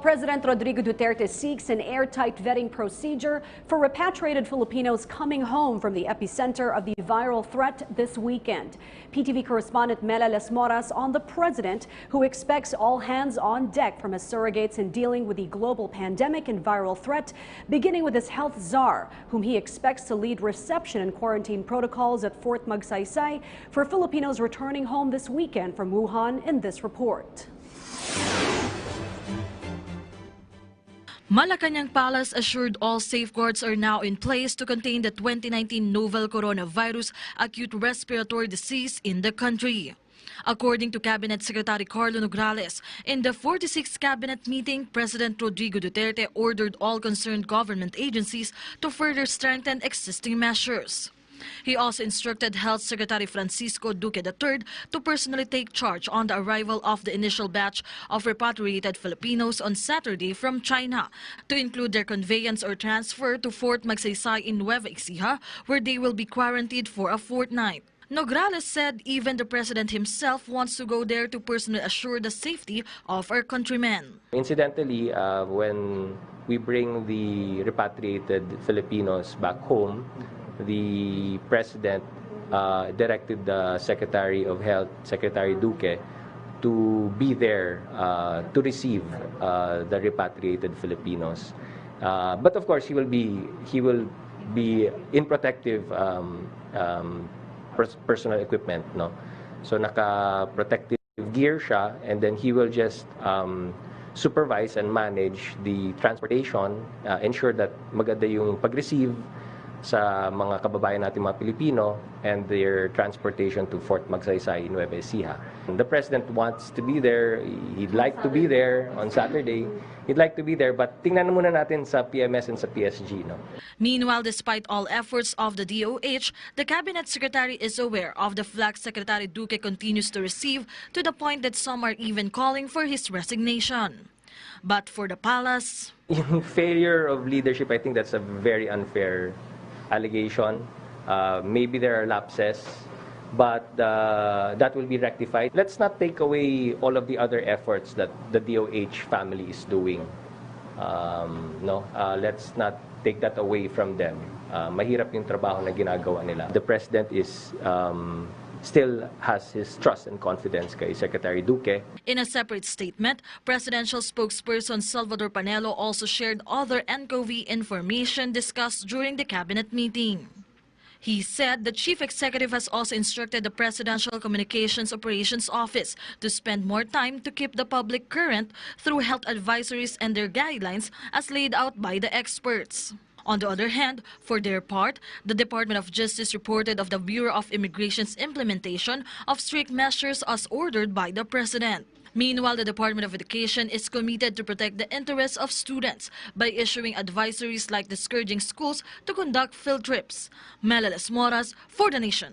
President Rodrigo Duterte seeks an airtight vetting procedure for repatriated Filipinos coming home from the epicenter of the viral threat this weekend. PTV correspondent Mela Les Moras on the president, who expects all hands on deck from his surrogates in dealing with the global pandemic and viral threat, beginning with his health czar, whom he expects to lead reception and quarantine protocols at Fort Magsaysay for Filipinos returning home this weekend from Wuhan in this report. Malacanang Palace assured all safeguards are now in place to contain the 2019 novel coronavirus acute respiratory disease in the country. According to Cabinet Secretary Carlo Nograles, in the 46th Cabinet meeting, President Rodrigo Duterte ordered all concerned government agencies to further strengthen existing measures. He also instructed Health Secretary Francisco Duque III to personally take charge on the arrival of the initial batch of repatriated Filipinos on Saturday from China, to include their conveyance or transfer to Fort Magsaysay in Nueva Ecija, where they will be quarantined for a fortnight. Nograles said even the president himself wants to go there to personally assure the safety of our countrymen. Incidentally, when we bring the repatriated Filipinos back home, the president directed the Secretary of Health, Secretary Duque, to be there to receive the repatriated Filipinos. But of course, he will be in protective personal equipment, no. So naka-protective gear siya, and then he will just supervise and manage the transportation, ensure that maganda yung pag-receive sa mga kababayan natin mga Pilipino and their transportation to Fort Magsaysay in Nueva Ecija. The president wants to be there. He'd like to be there on Saturday. He'd like to be there, but tingnan muna natin sa PMS and sa PSG, no? Meanwhile, despite all efforts of the DOH, the Cabinet Secretary is aware of the flack Secretary Duque continues to receive, to the point that some are even calling for his resignation. But for the palace, Yung failure of leadership, I think that's a very unfair allegation. Maybe there are lapses, but that will be rectified. Let's not take away all of the other efforts that the DOH family is doing. Let's not take that away from them. Mahirap yung trabaho na ginagawa nila. The president is still has his trust and confidence kay Secretary Duque. In a separate statement, presidential spokesperson Salvador Panelo also shared other nCoV information discussed during the cabinet meeting. He said the chief executive has also instructed the Presidential Communications Operations Office to spend more time to keep the public current through health advisories and their guidelines as laid out by the experts. On the other hand, for their part, the Department of Justice reported of the Bureau of Immigration's implementation of strict measures as ordered by the President. Meanwhile, the Department of Education is committed to protect the interests of students by issuing advisories like discouraging schools to conduct field trips. Mela Les Moras for The Nation.